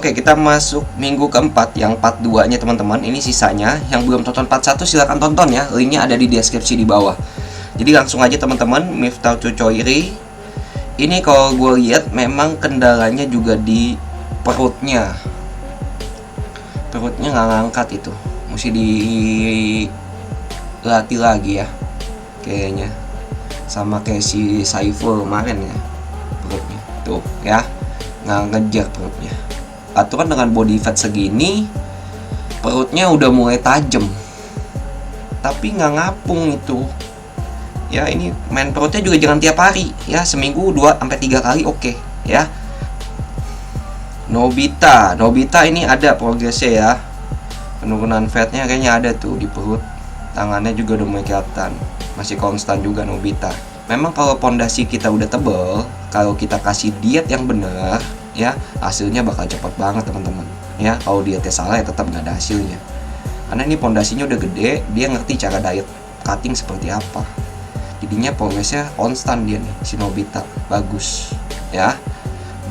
Oke, kita masuk minggu keempat yang part 2 nya teman-teman. Ini sisanya. Yang belum tonton part 1 silahkan tonton ya. Linknya ada di deskripsi di bawah. Jadi langsung aja teman-teman, Miftahu Coiri. Ini kalau gue lihat memang kendalanya juga di perutnya. Perutnya nggak ngangkat itu. Mesti dilatih lagi ya. Kayaknya. Sama kayak si Saiful kemarin ya. Perutnya. Tuh ya. Nggak ngejar perutnya. Atau kan dengan body fat segini perutnya udah mulai tajam tapi nggak ngapung itu ya. Ini main perutnya juga jangan tiap hari ya, seminggu 2-3 kali oke ya. Nobita ini ada progresnya ya, penurunan fatnya kayaknya ada tuh di perut, tangannya juga udah mulai kelihatan, masih konstan juga Nobita. Memang kalau pondasi kita udah tebel, kalau kita kasih diet yang benar ya, hasilnya bakal cepat banget teman-teman ya. Kalau dietnya salah ya tetap nggak ada hasilnya, karena ini pondasinya udah gede, dia ngerti cara diet cutting seperti apa, jadinya progresnya konstan dia nih si Nobita, bagus ya.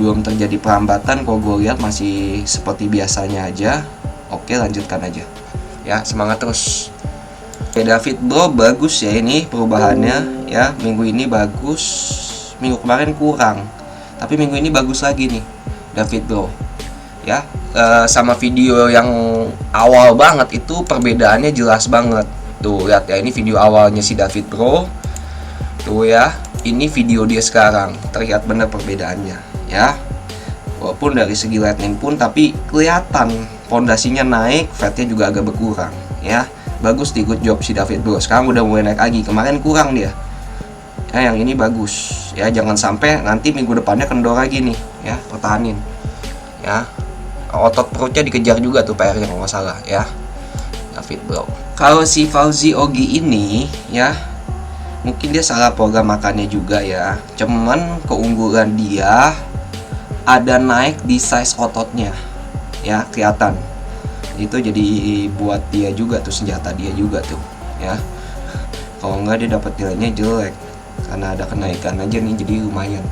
Belum terjadi perambatan, kalau gue lihat masih seperti biasanya aja. Oke, lanjutkan aja ya, semangat terus. Oke, David Bro bagus ya ini perubahannya ya. Minggu ini bagus, minggu kemarin kurang, tapi minggu ini bagus lagi nih David Bro ya. Sama video yang awal banget itu perbedaannya jelas banget. Tuh lihat ya, ini video awalnya si David Bro. Tuh ya, ini video dia sekarang, terlihat bener perbedaannya ya. Walaupun dari segi lightning pun, tapi kelihatan pondasinya naik, fatnya juga agak berkurang ya. Bagus di good job si David Bro. Sekarang udah mulai naik lagi, kemarin kurang dia ya. Yang ini bagus ya, jangan sampai nanti minggu depannya kendor lagi nih ya, pertahanin ya. Otot perutnya dikejar juga tuh PR-nya kalau nggak salah ya, David Bro. Kalau si Fauzi Ogi ini ya, mungkin dia salah program makannya juga ya. Cuman keunggulan dia ada naik di size ototnya ya, kelihatan. Itu jadi buat dia juga tuh, senjata dia juga tuh ya. Kalau nggak dia dapat nilainya jelek, karena ada kenaikan aja nih, jadi lumayan.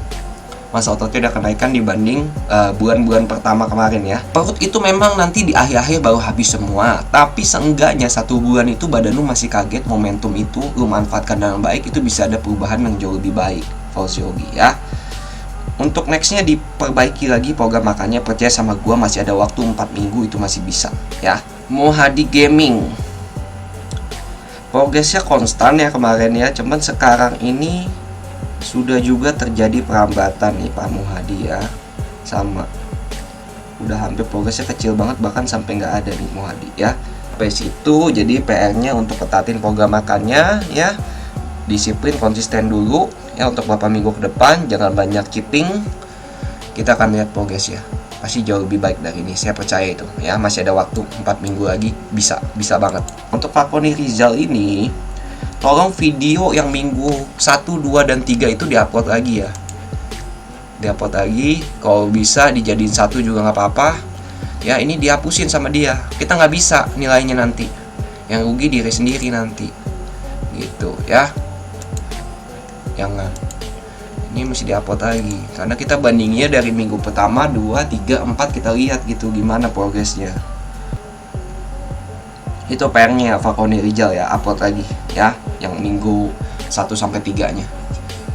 Masa ototnya udah kenaikan dibanding bulan-bulan pertama kemarin ya. Perut itu memang nanti di akhir-akhir baru habis semua, tapi seenggaknya 1 bulan itu badan lu masih kaget, momentum itu lu manfaatkan dengan baik, itu bisa ada perubahan yang jauh lebih baik Fauzi Ogi ya. Untuk nextnya diperbaiki lagi program makannya, percaya sama gua masih ada waktu 4 minggu, itu masih bisa ya. Mohadi Gaming progresnya konstan ya kemarin ya, cuman sekarang ini sudah juga terjadi perambatan nih Pak Mohadi ya. Sama udah hampir progresnya kecil banget, bahkan sampai nggak ada nih Mohadi ya. Sampai situ, jadi PR-nya untuk ketatin program makannya ya. Disiplin, konsisten dulu ya untuk beberapa minggu ke depan, jangan banyak cheating. Kita akan lihat progres ya, pasti jauh lebih baik dari ini, saya percaya itu ya. Masih ada waktu 4 minggu lagi, bisa banget. Untuk Fakoni Rizal ini, tolong video yang minggu 1, 2, dan 3 itu diupload lagi ya. Diupload lagi, kalau bisa dijadiin 1 juga nggak apa-apa ya. Ini dihapusin sama dia, kita nggak bisa nilainya nanti, yang rugi diri sendiri nanti gitu ya. Jangan, ini mesti diupload lagi, karena kita bandingnya dari minggu pertama, 2, 3, 4, kita lihat gitu gimana progresnya. Itu PR-nya Fakoni Rizal ya, upload lagi ya, yang minggu 1-3 nya,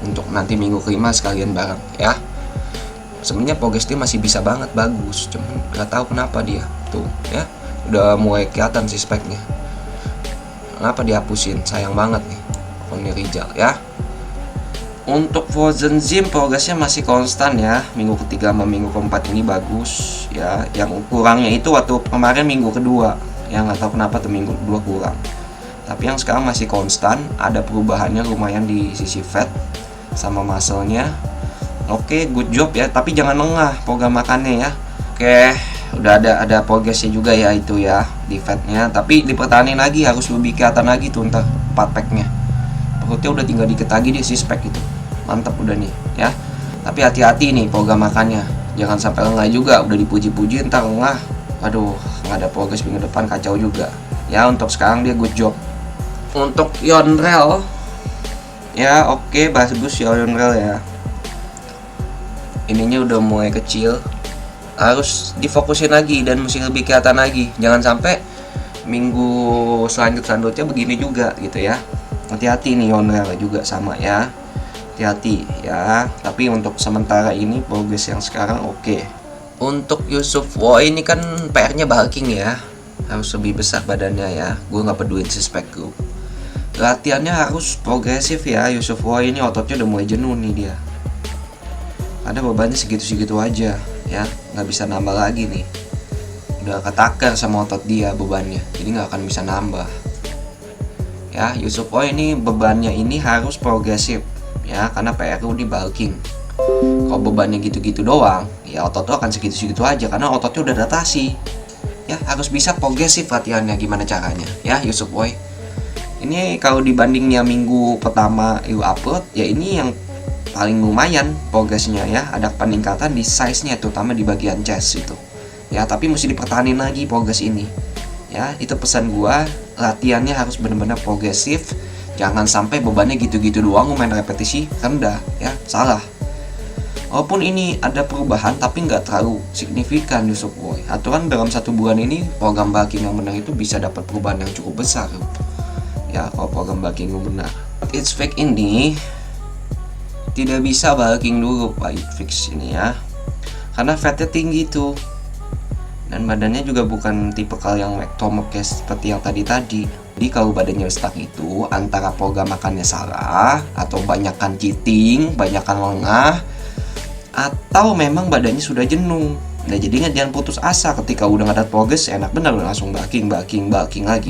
untuk nanti minggu kelima sekalian bareng ya. Sebenarnya progres dia masih bisa banget, bagus, cuman nggak tahu kenapa dia tuh ya, udah mulai kelihatan sih speknya. Kenapa dihapusin, sayang banget nih Fakoni Rizal ya. Untuk Frozen Zim progresnya masih konstan ya, minggu ketiga sama minggu keempat ini bagus ya. Yang kurangnya itu waktu kemarin minggu kedua ya, nggak tahu kenapa tuh minggu kedua kurang, tapi yang sekarang masih konstan. Ada perubahannya lumayan di sisi fat sama muscle-nya. Oke, good job ya, tapi jangan lengah program makannya ya. Oke, udah ada progresnya juga ya itu ya di fatnya, tapi dipertahanin lagi, harus lebih kelihatan lagi tuh ntar 4 pack-nya. Perutnya udah tinggal dikit lagi di 6 pack itu, mantap udah nih ya. Tapi hati-hati nih program makannya, jangan sampai lengah juga. Udah dipuji-puji ntar lengah, aduh nggak ada progres minggu depan, kacau juga ya. Untuk sekarang dia good job. Untuk Yonrel ya, oke, bagus Yonrel ya. Ininya udah mulai kecil harus difokusin lagi dan mesti lebih kelihatan lagi. Jangan sampai minggu selanjutnya begini juga gitu ya. Hati-hati nih Yonel juga sama ya. Hati-hati ya. Tapi untuk sementara ini progres yang sekarang oke. Untuk Yusuf Woi ini kan PR-nya bulking ya. Harus lebih besar badannya ya. Gue nggak peduli spek group. Latihannya harus progresif ya. Yusuf Woi ini ototnya udah mulai jenuh nih dia. Ada bebannya segitu-segitu aja ya, nggak bisa nambah lagi nih. Udah ketakar sama otot dia bebannya, jadi nggak akan bisa nambah. Ya, Yusuf Woi ini bebannya ini harus progresif ya, karena PRU di bulking. Kalau bebannya gitu-gitu doang, ya otot tuh akan segitu-segitu aja karena ototnya udah adaptasi. Ya, harus bisa progresif latihannya. Gimana caranya? Ya, Yusuf Woi. Ini kalau dibandingnya minggu pertama you upload, ya ini yang paling lumayan progresnya ya. Ada peningkatan di size-nya, terutama di bagian chest itu. Ya, tapi mesti dipertahanin lagi progres ini. Ya, itu pesan gua, latihannya harus benar-benar progresif. Jangan sampai bebannya gitu-gitu doang, main repetisi rendah ya, salah. Walaupun ini ada perubahan tapi nggak terlalu signifikan Yusuf Woi. Aturan dalam 1 bulan ini program bulking yang benar itu bisa dapat perubahan yang cukup besar. Ya, kalau program bulking yang benar. It's fake ini tidak bisa bulking dulu Pak Fix ini ya, karena fatnya tinggi tuh, dan badannya juga bukan tipe yang ectomorph seperti yang tadi. Jadi kalau badannya stuck itu antara program makannya salah, atau banyakan cheating, banyakan lengah, atau memang badannya sudah jenuh. Nah, jadi jangan putus asa ketika udah nggak ada progres, enak bener langsung bulking lagi.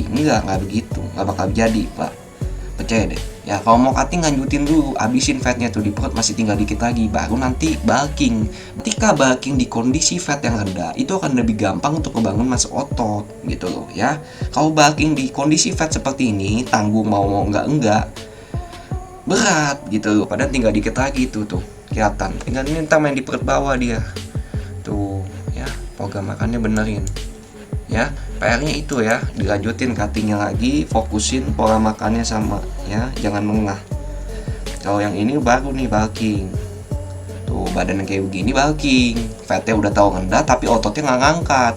Nggak begitu, nggak bakal jadi Pak, percaya deh. Ya, kalau mau cutting lanjutin dulu, abisin fatnya tuh di perut, masih tinggal dikit lagi, baru nanti bulking. Ketika bulking di kondisi fat yang rendah, itu akan lebih gampang untuk membangun massa otot gitu loh ya. Kalau bulking di kondisi fat seperti ini, tanggung mau enggak berat gitu loh. Padahal tinggal dikit lagi tuh kelihatan. Tinggal minta main di perut bawah dia. Tuh ya, program makannya benerin. Ya, PR-nya itu ya, dilanjutin cuttingnya lagi, fokusin pola makannya sama ya, jangan lengah. Kalau yang ini baru nih bulking. Tuh badannya kayak begini bulking, fatnya udah tahu rendah tapi ototnya nggak ngangkat.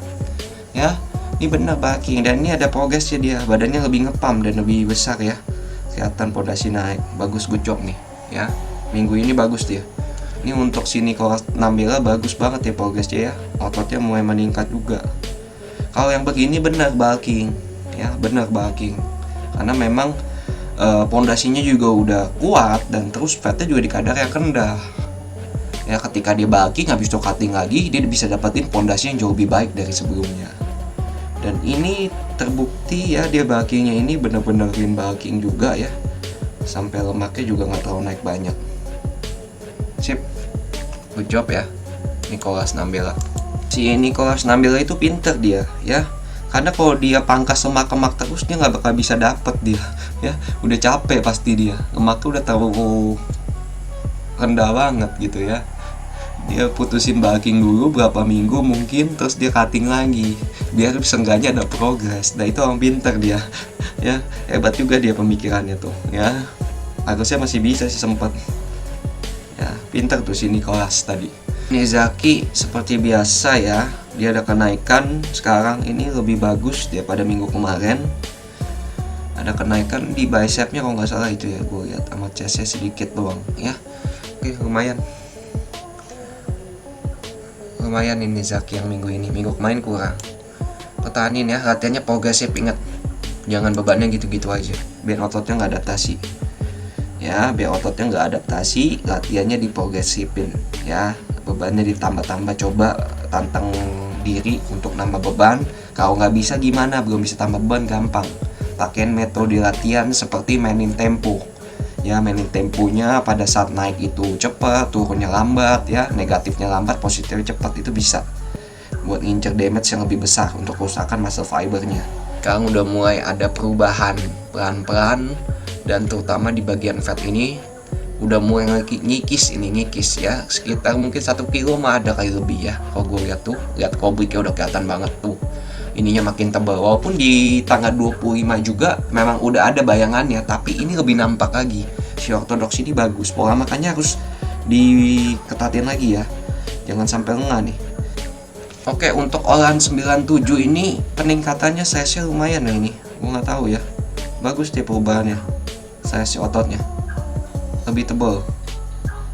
Ya, ini bener bulking, dan ini ada progresnya dia, badannya lebih ngepam dan lebih besar ya. Kelihatan pondasi naik, bagus, good job nih ya. Minggu ini bagus dia. Ini untuk sini kelas 6 bagus banget ya progresnya ya, ototnya mulai meningkat juga. Kalau yang begini benar bulking ya, benar bulking karena memang pondasinya juga udah kuat dan terus fatnya juga di kadar yang rendah ya. Ketika dia bulking habis itu cutting lagi, dia bisa dapetin pondasi yang jauh lebih baik dari sebelumnya. Dan ini terbukti ya, dia bulkingnya ini bener-bener lean bulking juga ya, sampai lemaknya juga nggak terlalu naik banyak. Sip, good job ya Nicholas Nambela. Si Nicholas Nambela itu pinter dia ya, karena kalau dia pangkas lemak terus dia nggak bakal bisa dapet dia ya. Udah capek pasti dia, lemaknya udah terlalu rendah banget gitu ya. Dia putusin bulking dulu berapa minggu mungkin, terus dia cutting lagi biar seenggaknya ada progres. Nah, itu orang pinter dia ya, hebat juga dia pemikirannya tuh ya. Harusnya masih bisa sih sempet ya, pinter tuh si Nicholas tadi. Nizaki seperti biasa ya, dia ada kenaikan sekarang ini lebih bagus daripada minggu kemarin. Ada kenaikan di bicepnya kalau nggak salah itu ya, gue lihat, sama chestnya sedikit doang ya. Oke, lumayan ini Nizaki yang minggu ini. Minggu kemarin kurang. Pertahanin ya, latihannya progresif, ingat, jangan bebannya gitu-gitu aja biar ototnya nggak adaptasi ya. Biar ototnya nggak adaptasi, latihannya diprogresifin ya. Bebannya ditambah-tambah, coba tantang diri untuk nambah beban. Kalau nggak bisa gimana, belum bisa tambah beban, gampang pakein metode latihan seperti mainin tempo ya. Mainin temponya pada saat naik itu cepat, turunnya lambat ya, negatifnya lambat, positifnya cepat, itu bisa buat ngincer damage yang lebih besar untuk kerusakan muscle fibernya. Sekarang udah mulai ada perubahan pelan-pelan, dan terutama di bagian fat ini udah mulai ngikis ya, sekitar mungkin 1 kilo mah ada kali lebih ya. Kalau gue lihat tuh, lihat kobriknya udah kelihatan banget tuh, ininya makin tebal. Walaupun di tanggal 25 juga memang udah ada bayangannya, tapi ini lebih nampak lagi. Si ortodoks ini bagus, pola makannya harus diketatin lagi ya, jangan sampai lengah nih. Oke, untuk olahan 97 ini peningkatannya size-nya lumayan ya ini. Gue nggak tahu ya. Bagus deh perubahannya. Size ototnya lebih tebal.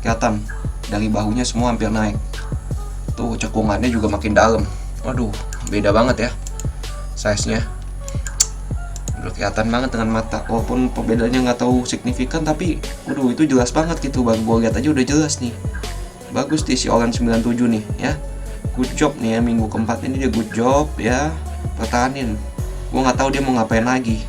Kelihatan dari bahunya semua hampir naik. Tuh cekungannya juga makin dalam. Waduh, beda banget ya size-nya. Udah kelihatan banget dengan mata. Walaupun perbedaannya nggak tahu signifikan, tapi waduh itu jelas banget gitu. Baru gue lihat aja udah jelas nih. Bagus nih si olahan 97 nih ya. Good job nih ya, minggu keempat ini dia good job ya, pertahanin. Gue nggak tahu dia mau ngapain lagi.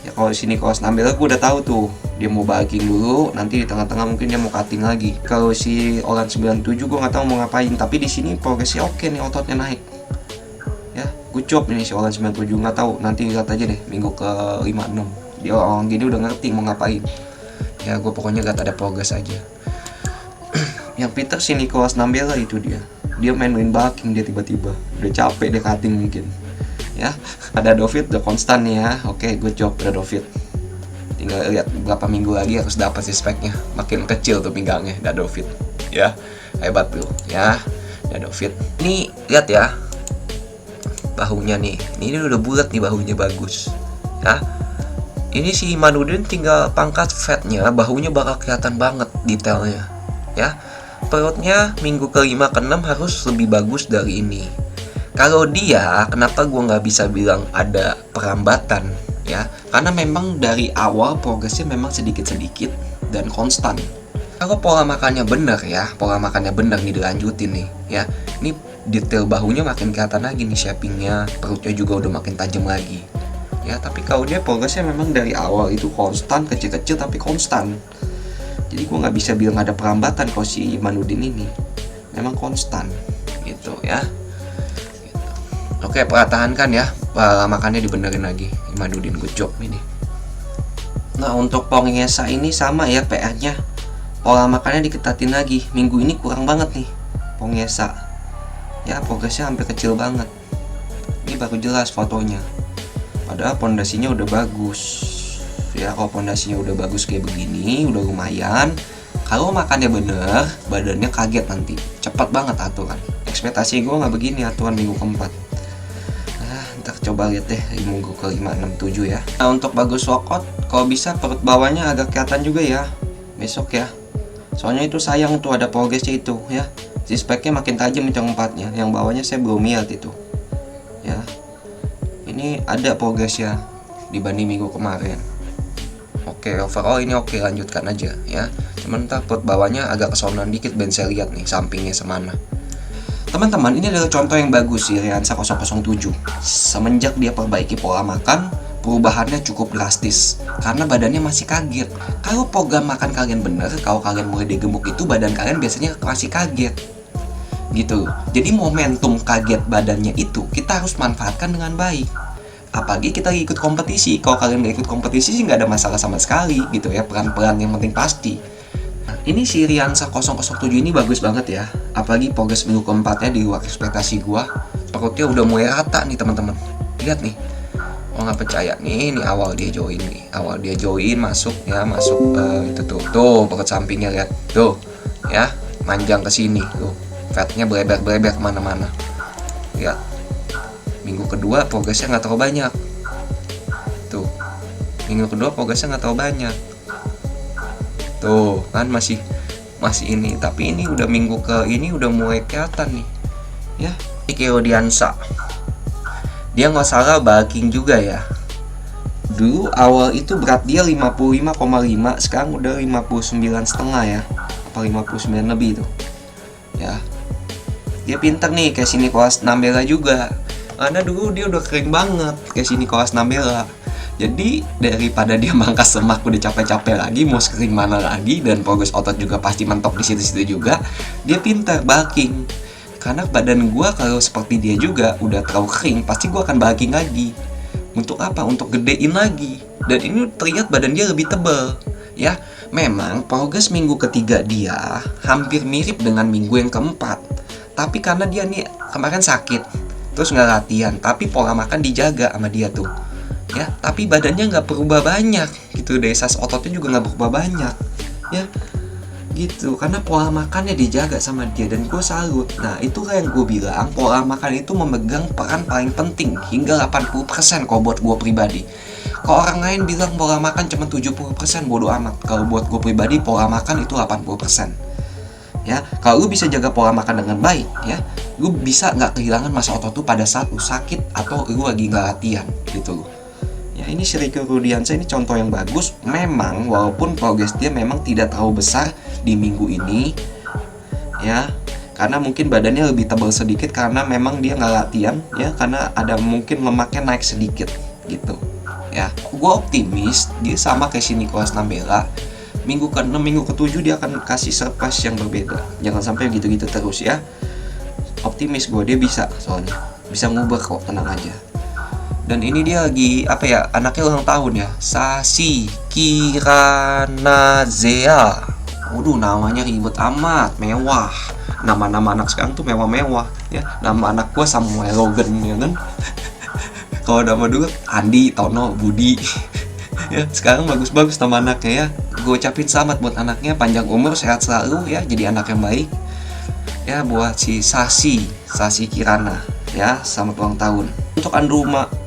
Ya kalau di sini Nicholas Nambela gue udah tahu tuh dia mau bulking dulu, nanti di tengah-tengah mungkin dia mau cutting lagi. Kalau si Olan 97 gue nggak tahu mau ngapain, tapi di sini progresnya oke nih, ototnya naik. Ya, good job ini si Olan 97, nggak tahu nanti lihat aja deh minggu ke 56. Dia orang gini udah ngerti mau ngapain. Ya gue pokoknya lihat ada progres aja. Yang Peter si Nicholas Nambela itu dia main bulking, dia tiba-tiba udah capek dia cutting mungkin ya. Ada David udah konstan nih ya. Oke, good job ada David. Tinggal lihat berapa minggu lagi harus dapat sih speknya. Makin kecil tuh pinggangnya ada David ya, hebat bro ya ada David. Ini lihat ya bahunya nih, ini udah bulat nih, bahunya bagus ya. Ini si Imanudin tinggal pangkat fatnya, bahunya bakal kelihatan banget detailnya ya. Perutnya minggu ke-5 ke-6 harus lebih bagus dari ini. Kalau dia, kenapa gue nggak bisa bilang ada perambatan ya? Karena memang dari awal progresnya memang sedikit-sedikit dan konstan. Kalau pola makannya bener ya, pola makannya bener nih dilanjutin nih ya. Ini detail bahunya makin kelihatan lagi nih, shapingnya, perutnya juga udah makin tajam lagi. Ya, tapi kalau dia progresnya memang dari awal itu konstan, kecil-kecil tapi konstan. Jadi gue nggak bisa bilang ada perambatan kalau si Imanudin ini, memang konstan gitu ya. Gitu. Oke, pertahankan ya, makannya dibenerin lagi Imanudin, good job ini. Nah untuk Pongesa ini sama ya PR-nya, pola makannya diketatin lagi. Minggu ini kurang banget nih Pongesa ya, progresnya hampir kecil banget. Ini baru jelas fotonya, padahal pondasinya udah bagus. Ya kalau pondasinya udah bagus kayak begini, udah lumayan. Kalau makannya bener, badannya kaget nanti. Cepat banget aturan. Ekspektasi gue nggak begini aturan minggu keempat. Nah, ntar coba lihat deh di minggu ke-5, 6, 7 ya. Nah untuk bagus workout, kalau bisa perut bawahnya agak kelihatan juga ya besok ya. Soalnya itu sayang tuh ada progresnya itu ya. Si speknya makin tajam yang keempatnya. Yang bawahnya saya belum lihat itu. Ya. Ini ada progresnya dibanding minggu kemarin. Oke, overall ini oke, lanjutkan aja ya. Cuman ntar perut bawahnya agak kesonan dikit, ben saya lihat nih sampingnya semana. Teman-teman, ini adalah contoh yang bagus sih Riansa 007. Semenjak dia perbaiki pola makan, perubahannya cukup drastis karena badannya masih kaget. Kalau program makan kalian bener, kalau kalian mulai digemuk itu badan kalian biasanya masih kaget gitu. Jadi momentum kaget badannya itu kita harus manfaatkan dengan baik. Apalagi kita ikut kompetisi. Kalau kalian nggak ikut kompetisi sih nggak ada masalah sama sekali gitu ya, pelan-pelan yang penting pasti. Nah, ini si Riansa 007 ini bagus banget ya. Apalagi progres minggu keempatnya di luar ekspektasi gua. Perutnya udah mulai rata nih teman-teman. Lihat nih. Oh nggak percaya nih, ini awal dia join nih. Awal dia join masuk ya, masuk itu tuh perut sampingnya lihat tuh ya, manjang ke sini tuh. Fatnya bereber-bereber kemana-mana. Lihat. Minggu kedua progresnya nggak terlalu banyak. Tuh, minggu kedua progresnya nggak terlalu banyak. Tuh, kan masih ini. Tapi ini udah minggu ke ini udah mulai kelihatan nih. Ya, Diansa. Dia nggak salah bulking juga ya. Dulu awal itu berat dia 55,5, sekarang udah 59,5 ya. Apa 59 lebih tuh. Ya. Dia pinter nih kayak si Nicholas Nambela juga. Karena dulu dia udah kering banget kayak si Nicholas Nambela. Jadi daripada dia mangkas semak udah capek-capek lagi, mau kering mana lagi, dan progres otot juga pasti mentok di situ-situ juga. Dia pintar bulking. Karena badan gua kalau seperti dia juga udah terlalu kering, pasti gua akan bulking lagi. Untuk apa? Untuk gedein lagi. Dan ini terlihat badan dia lebih tebal. Ya, memang progres minggu ketiga dia hampir mirip dengan minggu yang keempat. Tapi karena dia nih kemarin sakit, terus nggak latihan, tapi pola makan dijaga sama dia tuh ya, tapi badannya nggak berubah banyak gitu, daya size ototnya juga nggak berubah banyak ya. gitu, karena pola makannya dijaga sama dia dan gue salut. Nah itulah yang gue bilang, pola makan itu memegang peran paling penting hingga 80% kalau buat gue pribadi. Kalau orang lain bilang pola makan cuma 70%, bodo amat. Kalau buat gue pribadi pola makan itu 80%. Ya, kalau lu bisa jaga pola makan dengan baik, ya, lu bisa nggak kehilangan masa otot tuh pada saat lu sakit atau lu lagi nggak latihan, gitu loh. Ya ini si Ricky Rudiansyah ini contoh yang bagus. Memang walaupun progres dia memang tidak terlalu besar di minggu ini, ya, karena mungkin badannya lebih tebal sedikit karena memang dia nggak latihan, ya, karena ada mungkin lemaknya naik sedikit, gitu. Ya, gue optimis dia sama kayak si Nicolas Nambela. Minggu ke-6, minggu ke-7 dia akan kasih surprise yang berbeda. Jangan sampai gitu-gitu terus ya. Optimis gue, dia bisa, soalnya bisa ngubah kok, tenang aja. Dan ini dia lagi apa ya, anaknya ulang tahun ya, Sasi Kiranazea. Waduh, namanya ribet amat, mewah. Nama-nama anak sekarang tuh mewah-mewah ya. Nama anak gua Samuel Logan ya kan. Kalau nama dulu Andi, Tono, Budi. Ya, sekarang bagus-bagus nama anaknya ya. Gue ucapin selamat buat anaknya, panjang umur, sehat selalu ya, jadi anak yang baik. Ya, buat si Sasi Kirana ya, selamat ulang tahun. Untuk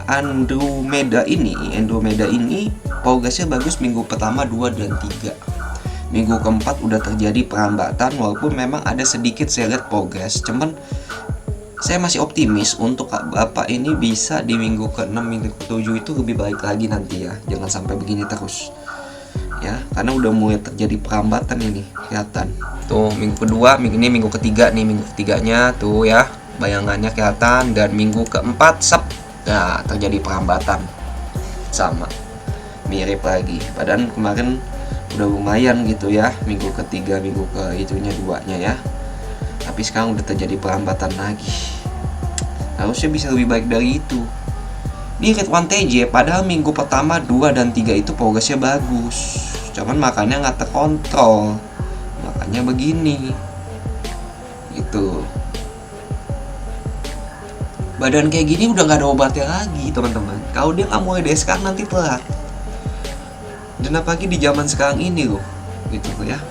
Andromeda ini progresnya bagus minggu pertama 2 dan 3. Minggu keempat udah terjadi perlambatan, walaupun memang ada sedikit saya lihat progres. Cuman saya masih optimis untuk Bapak ini bisa di minggu ke-6, minggu ke-7 itu lebih baik lagi nanti ya. Jangan sampai begini terus. Ya, karena udah mulai terjadi perlambatan ini, kelihatan. Tuh, minggu kedua, minggu ketiga nih, minggu ketiganya tuh ya, bayangannya kelihatan. Dan minggu keempat, nah, terjadi perlambatan. Sama. Mirip lagi. Padahal kemarin udah lumayan gitu ya, minggu ketiga, minggu ke itunya 2-nya ya. Tapi sekarang udah terjadi perlambatan lagi. Harusnya bisa lebih baik dari itu. Di Ridwan TJ, padahal minggu pertama 2 dan 3 itu progresnya bagus. Cuman makannya nggak terkontrol. Makanya begini. Gitu. Badan kayak gini udah nggak ada obatnya lagi, teman-teman. Kalau dia nggak mulai dari sekarang, nanti telat. Dan apalagi di zaman sekarang ini loh, gitu ya.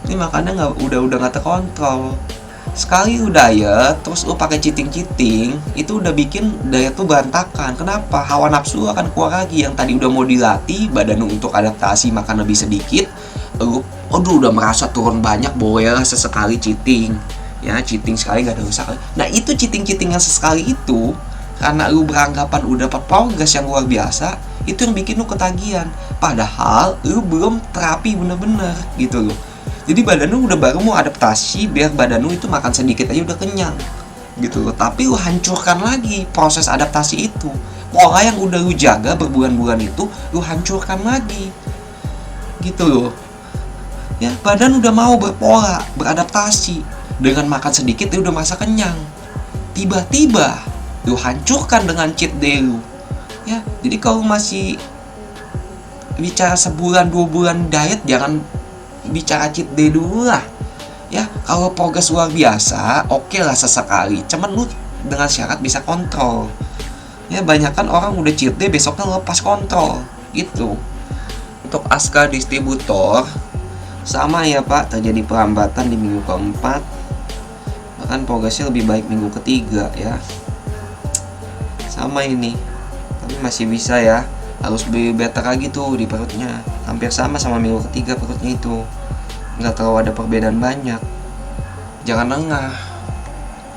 Ini makannya udah nggak terkontrol. Sekali lu diet, terus lu pakai cheating, itu udah bikin diet tuh berantakan. Kenapa? Hawa nafsu akan keluar lagi. Yang tadi udah mau dilatih badan lu untuk adaptasi makan lebih sedikit, lu udah merasa turun banyak, boleh sesekali cheating. Ya, cheating sekali gak ada rusak. Nah, itu cheating yang sesekali itu, karena lu beranggapan udah dapat progres yang luar biasa, itu yang bikin lu ketagihan. Padahal lu belum terapi bener-bener gitu loh. Jadi badan lu udah baru mau adaptasi biar badan lu itu makan sedikit aja udah kenyang gitu loh. Tapi lu hancurkan lagi proses adaptasi itu. Pola yang udah lu jaga berbulan-bulan itu lu hancurkan lagi gitu loh. Ya, badan udah mau berpola, beradaptasi. Dengan makan sedikit dia udah merasa kenyang. Tiba-tiba lu hancurkan dengan cheat day lu. Ya, jadi kalau masih bicara sebulan 2 bulan diet, jangan bicara cheat day dulu lah. Ya, kalau progres luar biasa, oke lah sesekali. Cuman lu dengan syarat bisa kontrol. Ya, banyak kan orang udah cheat day besoknya lepas kontrol gitu. Untuk Aska distributor sama ya Pak, terjadi perlambatan di minggu keempat. Bahkan progresnya lebih baik minggu ketiga ya. Sama ini. Tapi masih bisa ya. Harus lebih better lagi tuh di perutnya. Hampir sama minggu ketiga perutnya itu. Nggak terlalu ada perbedaan banyak. Jangan lengah.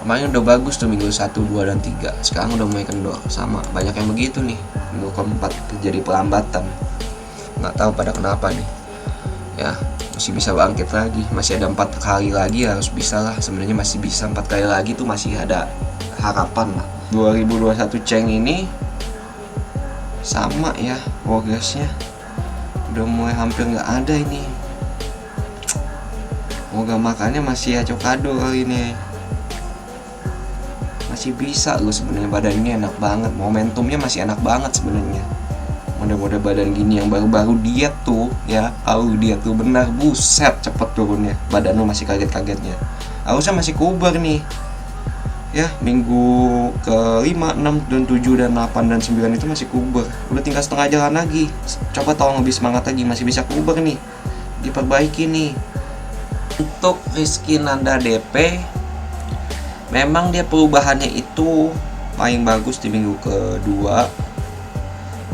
Kemarin udah bagus tuh minggu 1, 2, dan 3. Sekarang udah mulai kendor. Sama, banyak yang begitu nih. Minggu keempat terjadi perlambatan. Nggak tahu pada kenapa nih. Ya, masih bisa bangkit lagi. Masih ada 4 kali lagi, harus bisa lah. Sebenarnya masih bisa 4 kali lagi tuh, masih ada harapan lah. 2021 Cheng ini sama ya progresnya. Udah mulai hampir nggak ada ini. Moga makannya masih acokado kali ini. Masih bisa loh sebenarnya, badannya enak banget. Momentumnya masih enak banget sebenarnya. Mode-mode badan gini yang baru-baru diet tuh ya, kalau diet tuh benar, buset cepet turunnya. Badan lu masih kaget-kagetnya. Harusnya masih kuber nih. Ya, minggu ke-5, 6, dan 7, dan 8, dan 9 itu masih kuber. Udah tinggal setengah jalan lagi. Coba tolong lebih semangat lagi, masih bisa kuber nih. diperbaiki nih. Untuk Rizky Nanda DP, memang dia perubahannya itu paling bagus di minggu kedua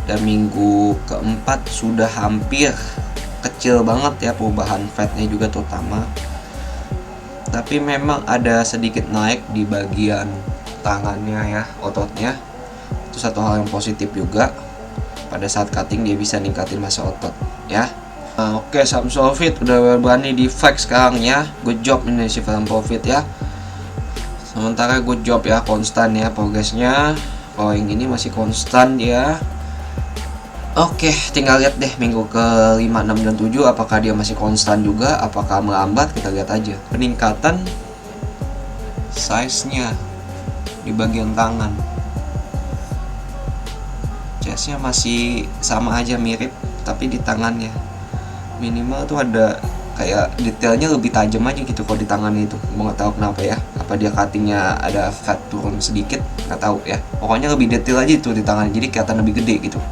dan minggu keempat sudah hampir kecil banget ya perubahan fatnya juga terutama. Tapi memang ada sedikit naik di bagian tangannya ya, ototnya. Itu satu hal yang positif juga. Pada saat cutting dia bisa ningkatin massa otot ya. Nah, oke, Samsovit udah berani di flex sekarang ya. Good job ini si Samsovit ya. Sementara good job ya, konstan ya progresnya. Kalau yang ini masih konstan ya. Oke, tinggal lihat deh minggu ke 5, 6, dan 7 apakah dia masih konstan juga, apakah melambat, kita lihat aja. Peningkatan size-nya di bagian tangan. Chest-nya masih sama aja mirip, tapi di tangannya minimal tuh ada kayak detailnya lebih tajam aja gitu kalau di tangan itu. Mau nggak tahu kenapa ya, apa dia cuttingnya ada fat turun sedikit, nggak tahu ya. Pokoknya lebih detail aja tuh di tangan, jadi kelihatan lebih gede gitu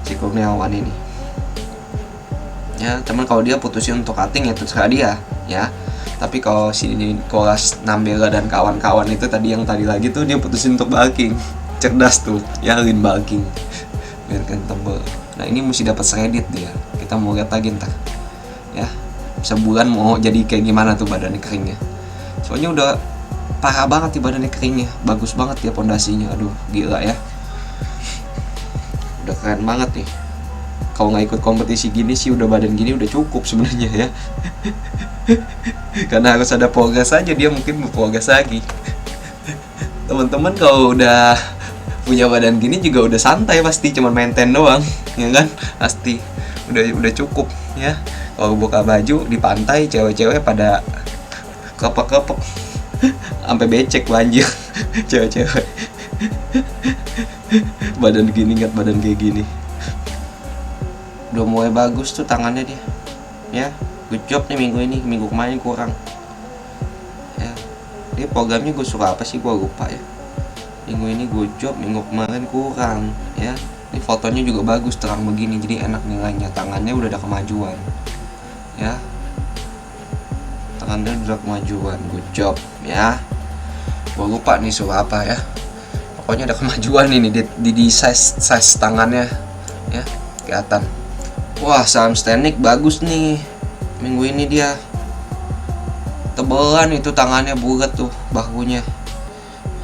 si Kurniawan ini ya. Cuman kalau dia putusin untuk cutting ya terserah dia ya. Tapi kalau si Nicolas Nambela dan kawan-kawan itu tadi lagi tuh dia putusin untuk bulking. Cerdas tuh ya, lean bulking biarkan tebel. Nah ini mesti dapat kredit dia. Kita mau lihat lagi ntar ya, sebulan mau jadi kayak gimana tuh badannya keringnya. Soalnya udah parah banget di badannya keringnya, bagus banget ya pondasinya. Aduh gila ya, udah keren banget nih. Kalau nggak ikut kompetisi gini sih udah badan gini udah cukup sebenarnya ya. Karena harus ada progres aja, dia mungkin mau progres lagi. Teman-teman kalau udah punya badan gini juga udah santai pasti, cuman maintain doang ya kan, pasti udah cukup ya. Kalau buka baju di pantai cewek-cewek pada kepek-kepek sampai becek banjir. Cewek-cewek badan gini, ingat badan kayak gini. Udah mulai bagus tuh tangannya dia ya. Good job nih minggu ini, minggu kemarin kurang ya. Dia programnya gue suka apa sih gue lupa ya. Minggu ini good job, minggu kemarin kurang ya. Ini fotonya juga bagus terang begini, jadi enak nilainya. Tangannya udah ada kemajuan ya, tangannya udah kemajuan. Good job ya. Gue lupa nih suka apa ya, pokoknya ada kemajuan ini di size tangannya ya, kelihatan. Wah, Sam Stanek bagus nih minggu ini, dia tebelan itu tangannya, bulat tuh bahunya.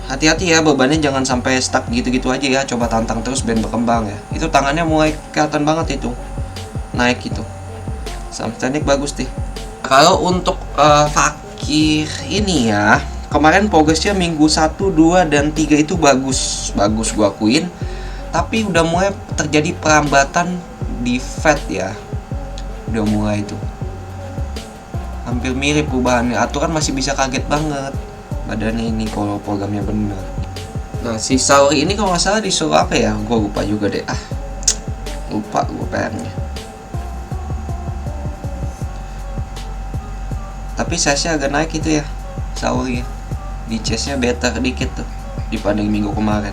Hati-hati ya, bebannya jangan sampai stuck gitu-gitu aja ya, coba tantang terus biar berkembang ya. Itu tangannya mulai kelihatan banget itu naik itu. Sam Stanek bagus deh. Kalau untuk Fakir ini ya, kemarin progresnya minggu 1, 2, dan 3 itu bagus gua akuin. Tapi udah mulai terjadi perambatan di fat ya. Udah mulai itu hampir mirip perubahannya. Aturan masih bisa kaget banget badannya ini kalau programnya bener. Nah si Sauri ini kalau nggak salah disuruh apa ya, gue lupa juga deh. Lupa gue PR-nya. Tapi size-nya agak naik itu ya Sauri ya. Di chest-nya better dikit tuh dibanding minggu kemarin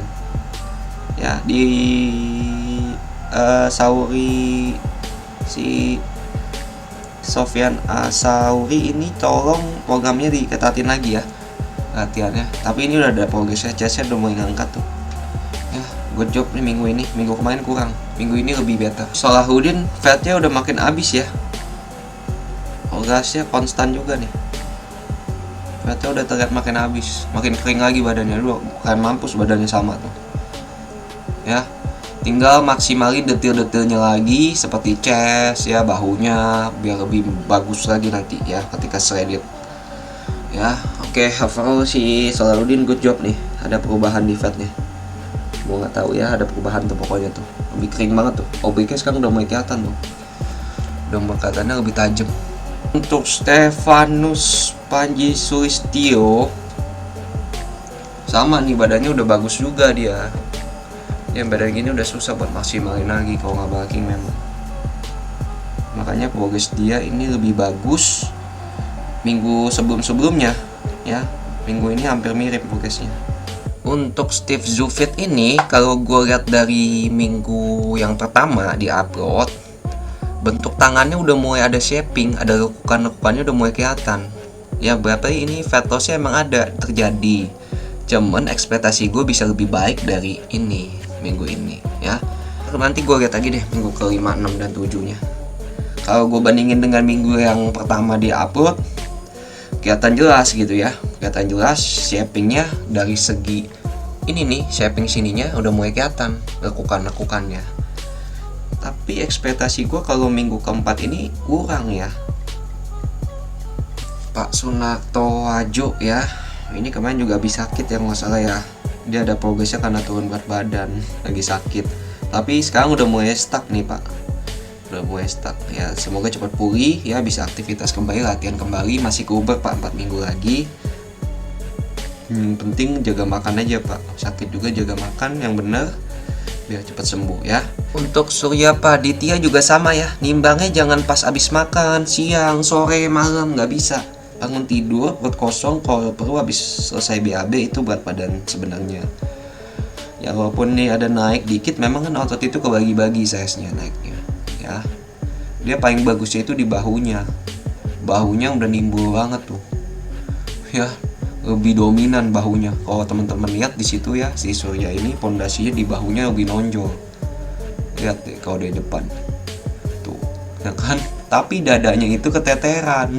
ya. Di Sauri si Sofyan Sauri ini tolong programnya diketatin lagi ya latihannya. Tapi ini udah ada progresnya, chestnya udah mulai ngangkat tuh ya. Good job nih minggu ini, minggu kemarin kurang, minggu ini lebih better. Salahuddin fatnya udah makin abis ya, progresnya konstan juga nih. Fatnya udah terlihat makin habis, makin kering lagi badannya. Lu kayak mampus badannya sama tuh ya. Tinggal maksimalin detail-detailnya lagi seperti chest ya, bahunya biar lebih bagus lagi nanti ya ketika shredded ya. Oke, overall si Salahuddin good job nih, ada perubahan di fatnya. Gua nggak tahu ya, ada perubahan tuh pokoknya tuh, lebih kering banget tuh. OBK sekarang udah mulai kelihatan tuh, udah kelihatannya lebih tajam. Untuk Stefanus Panji Sulistyo sama nih, badannya udah bagus juga dia. Yang badan gini udah susah buat maksimalin lagi kalau nggak bulking memang. Makanya progres dia ini lebih bagus minggu sebelumnya ya. Minggu ini hampir mirip progresnya. Untuk Steve Zufit ini, kalau gue lihat dari minggu yang pertama di upload, bentuk tangannya udah mulai ada shaping, ada lekukan-lekukannya udah mulai kelihatan. Ya berarti ini fat lossnya emang ada terjadi. Cuman ekspektasi gue bisa lebih baik dari ini minggu ini ya. Nanti gue lihat lagi deh minggu ke 5, 6, dan 7 nya. Kalau gue bandingin dengan minggu yang pertama dia upload, kelihatan jelas gitu ya, kelihatan jelas shapingnya dari segi ini nih, shaping sininya udah mulai kelihatan lekukan-lekukannya. Tapi ekspektasi gue kalau minggu keempat ini kurang ya. Pak Sunarto Wajo ya, ini kemarin juga habis sakit ya nggak salah ya. Dia ada progresnya karena turun berat badan, lagi sakit. Tapi sekarang udah mulai stuck nih Pak, udah mulai stuck ya. Semoga cepat pulih ya, bisa aktivitas kembali, latihan kembali. Masih kuber Pak, 4 minggu lagi. Penting jaga makan aja Pak, sakit juga jaga makan yang benar biar cepat sembuh ya. Untuk Surya Paditya juga sama ya, nimbangnya jangan pas abis makan, siang, sore, malam, nggak bisa. Bangun tidur perut kosong, kalau perlu habis selesai BAB itu berat badan sebenarnya. Ya walaupun nih ada naik dikit, memang kan otot itu kebagi-bagi size-nya naiknya ya. Dia paling bagusnya itu di bahunya. Bahunya udah nimbul banget tuh. Ya, lebih dominan bahunya. Kalau teman-teman lihat di situ ya, si Surya ini pondasinya di bahunya lebih nonjol. Lihat deh kalau dari depan. Tuh, ya kan? Tapi dadanya itu keteteran.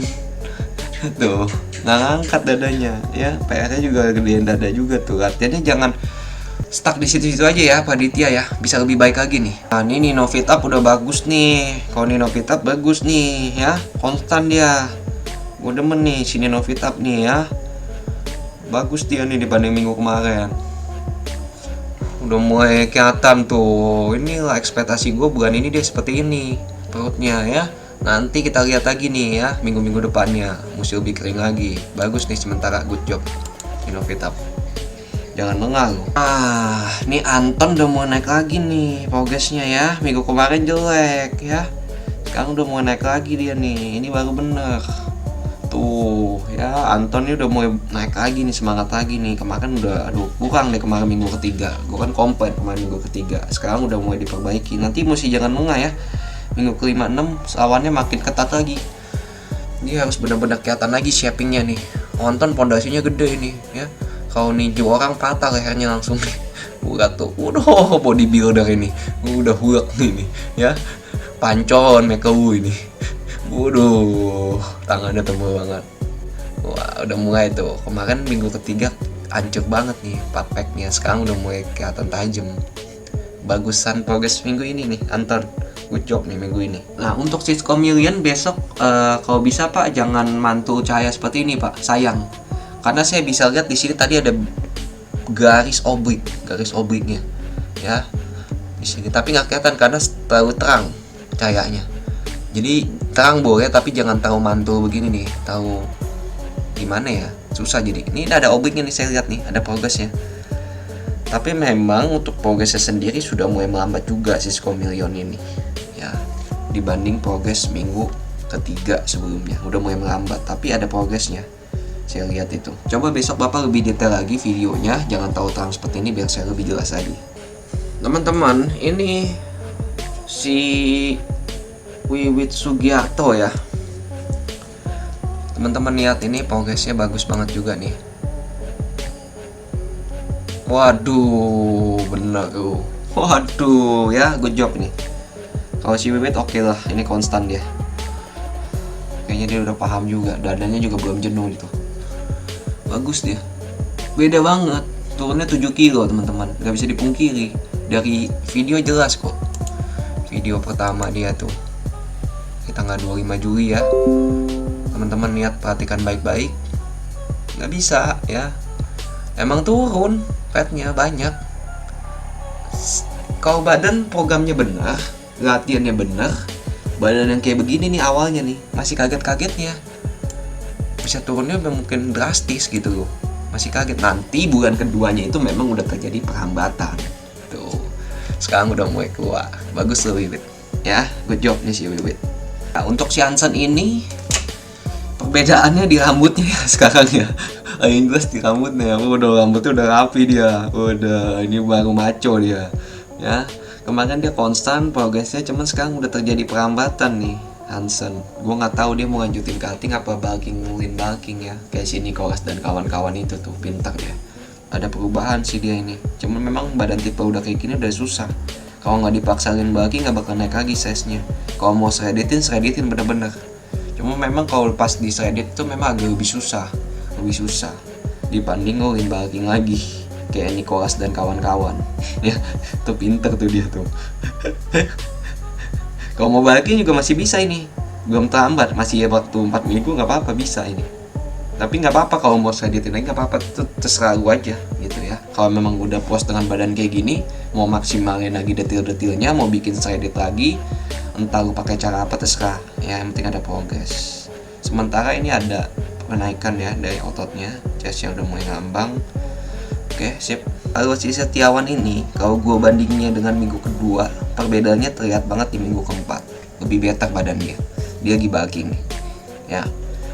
Tuh, nggak ngangkat dadanya ya. PR-nya juga gedein dada juga tuh. Latihannya jangan stuck di situ-situ aja ya Pak Ditya ya, bisa lebih baik lagi nih. Nah ini Novit Up udah bagus nih. Kalau Novit Up bagus nih ya, konstan dia. Gue demen nih sini Novit Up nih ya, bagus dia nih dibanding minggu kemarin. Udah mulai kelihatan tuh. Inilah ekspektasi gue, bulan ini dia seperti ini perutnya ya. Nanti kita lihat lagi nih ya, minggu-minggu depannya mesti lebih kering lagi. Bagus nih sementara, good job Novit Up. Jangan lengah loh. Nih Anton udah mau naik lagi nih progresnya ya. Minggu kemarin jelek ya, sekarang udah mau naik lagi dia nih. Ini baru bener tuh ya. Anton ini udah mau naik lagi nih, semangat lagi nih. Kemarin udah kurang deh kemarin minggu ketiga. Gue kan komplain kemarin minggu ketiga. Sekarang udah mulai diperbaiki. Nanti mesti jangan lengah ya. Minggu ke 5, 6 lawannya makin ketat lagi. Dia harus benar-benar kelihatan lagi shapingnya nih. Anton pondasinya gede nih ya. Kalau ninju orang patah lehernya langsung nih. Udah tuh, udah bodybuilder ini, udah hulk nih ya. Pancon Mekau ini. Waduh, tangannya tebal banget. Wah, udah mulai tuh. Kemarin minggu ketiga hancur banget nih packnya. Sekarang udah mulai kelihatan tajam. Bagusan progres minggu ini nih, Anton. Good job nih minggu ini. Nah, untuk Cisco Million besok kalau bisa Pak jangan mantul cahaya seperti ini Pak. Sayang. Karena saya bisa lihat di sini tadi ada garis obliknya ya di sini, tapi nggak kelihatan karena terlalu terang cahayanya. Jadi terang boleh, tapi jangan terlalu mantul begini nih, tahu gimana ya, susah. Jadi ini ada obliknya nih, saya lihat nih ada progresnya. Tapi memang untuk progresnya sendiri sudah mulai melambat juga Cisco Million ini ya, dibanding progres minggu ketiga sebelumnya udah mulai melambat, tapi ada progresnya. Saya lihat itu. Coba besok Bapak lebih detail lagi videonya, jangan tahu terang seperti ini biar saya lebih jelas lagi. Teman-teman, ini si Wiwit Sugiarto ya. Teman-teman lihat ini progresnya bagus banget juga nih. Waduh, bener tuh. Waduh, ya good job nih. Kalau si Wiwit oke lah, ini konstan dia. Kayaknya dia udah paham juga, dadanya juga belum jenuh gitu. Bagus dia, beda banget, turunnya 7 kilo teman-teman, gak bisa dipungkiri. Dari video jelas kok, video pertama dia tuh di tanggal 25 Juli ya. Teman-teman lihat, perhatikan baik-baik. Gak bisa ya, emang turun fatnya banyak. Kalau badan programnya benar, latihannya benar, badan yang kayak begini nih awalnya nih masih kaget-kagetnya, bisa turunnya mungkin drastis gitu loh, masih kaget. Nanti bulan keduanya itu memang udah terjadi perhambatan tuh. Sekarang udah mulai keluar, bagus loh Wiwit ya, good job nih si Wiwit. Nah, untuk si Hansen ini perbedaannya di rambutnya ya sekarang ya. Yang jelas di rambutnya, udah rambutnya udah rapi dia, udah ini baru maco dia ya. Kemarin dia konstan progresnya, cuman sekarang udah terjadi perambatan nih Hansen. Gue nggak tahu dia mau lanjutin cutting apa bulking ya, kayak si Nicholas dan kawan-kawan itu tuh, pintar ya. Ada perubahan sih dia ini, cuman memang badan tipe udah kayak gini udah susah. Kalau nggak dipaksain bulking nggak bakal naik lagi size-nya. Kalau mau sereditin bener-bener. Cuma memang kalau pas di shredded tuh memang agak lebih susah dibanding ngulin bulking lagi kayak Nicholas dan kawan-kawan. Ya, tuh pinter tuh dia tuh. Kalau mau bulking juga masih bisa ini, belum terlambat, masih ya waktu 4 minggu nggak apa-apa, bisa ini. Tapi nggak apa-apa kalau mau sereditin lagi, nggak apa-apa, itu terserah lu aja gitu ya. Kalau memang udah puas dengan badan kayak gini, mau maksimalin lagi detil-detilnya, mau bikin shredded lagi, entah lu pakai cara apa terserah ya, yang penting ada progres. Sementara ini ada penaikan ya dari ototnya, chestnya udah mulai ngambang. Oke, sip. Lalu si Setiawan ini, kalau gue bandingnya dengan minggu kedua, perbedaannya terlihat banget di minggu keempat. Lebih better badannya, dia lagi bulking nih ya,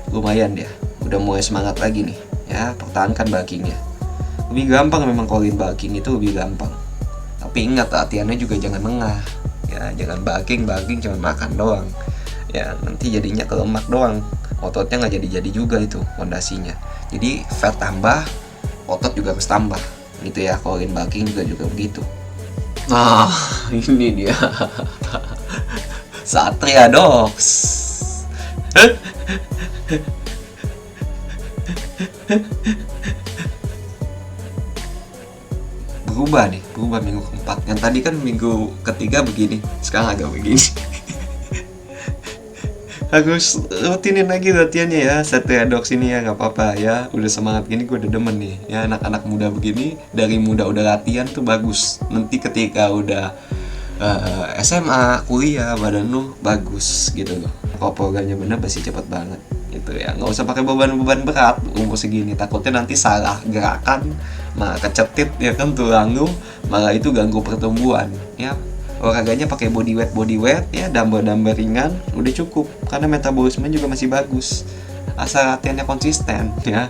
lumayan dia udah mulai semangat lagi nih ya, pertahankan bulkingnya. Lebih gampang memang kalau bulking itu lebih gampang, tapi ingat latihannya juga jangan lengah ya, jangan bulking cuma makan doang ya, nanti jadinya ke lemak doang, ototnya nggak jadi juga itu fondasinya. Jadi fat tambah, otot juga harus tambah gitu ya, kalau bulking juga begitu. Nah ini dia Satria Dogs. berubah minggu keempat. Yang tadi kan minggu ketiga begini, sekarang agak begini. Harus rutinin lagi latihannya ya, Satria Dogs ini ya, nggak apa-apa ya. Udah semangat gini gue udah demen nih ya, anak-anak muda begini dari muda udah latihan tuh bagus. Nanti ketika udah SMA, kuliah, badan lu bagus gitu loh. Kalau programnya bener pasti cepet banget gitu ya. Nggak usah pakai beban berat umur segini, takutnya nanti salah gerakan malah kecetit ya kan tulang lu, malah itu ganggu pertumbuhan ya. Olahraganya pakai body weight ya, dumbbell ringan udah cukup, karena metabolisme juga masih bagus, asal latihannya konsisten ya.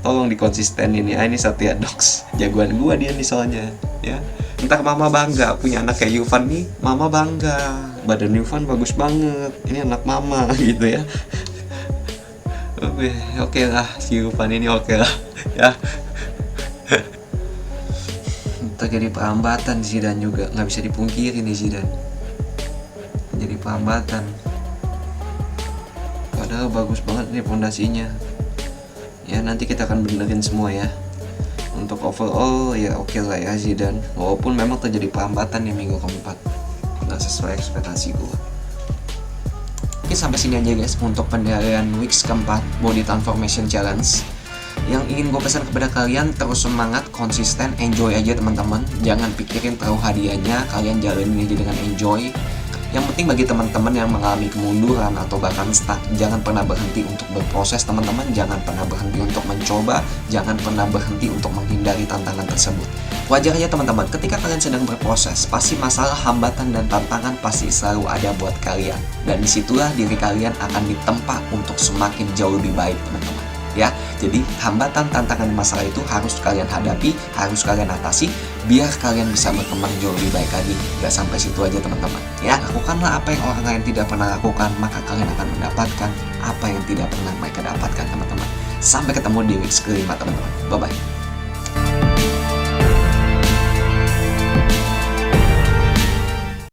Tolong dikonsistenin ya, ini Satria Dogs jagoan gua dia nih soalnya ya. Entar mama bangga punya anak kayak Yufan nih, mama bangga, badan Yufan bagus banget, ini anak mama gitu ya. Oke lah, si Yufan ini oke lah ya. Terjadi perambatan Zidane juga, nggak bisa dipungkiri nih Zidane, jadi perambatan, padahal bagus banget nih fondasinya ya. Nanti kita akan benerin semua ya. Untuk overall ya oke lah ya Zidane, walaupun memang terjadi perambatan di minggu keempat, nggak sesuai ekspektasi gue. Oke, sampai sini aja guys untuk pendarian weeks keempat Body Transformation Challenge. Yang ingin gue pesan kepada kalian, terus semangat, konsisten, enjoy aja teman-teman. Jangan pikirin taruh hadiahnya, kalian jalanin aja dengan enjoy. Yang penting bagi teman-teman yang mengalami kemunduran atau bahkan stuck, jangan pernah berhenti untuk berproses teman-teman. Jangan pernah berhenti untuk mencoba, jangan pernah berhenti untuk menghindari tantangan tersebut. Wajar aja teman-teman, ketika kalian sedang berproses, pasti masalah, hambatan, dan tantangan pasti selalu ada buat kalian. Dan disitulah diri kalian akan ditempa untuk semakin jauh lebih baik teman-teman ya. Jadi hambatan, tantangan, masalah itu harus kalian hadapi, harus kalian atasi, biar kalian bisa berkembang jauh lebih baik lagi. Gak sampai situ aja teman-teman ya. Lakukanlah apa yang orang lain tidak pernah lakukan, maka kalian akan mendapatkan apa yang tidak pernah mereka dapatkan teman-teman. Sampai ketemu di weeks kelima teman-teman, bye bye.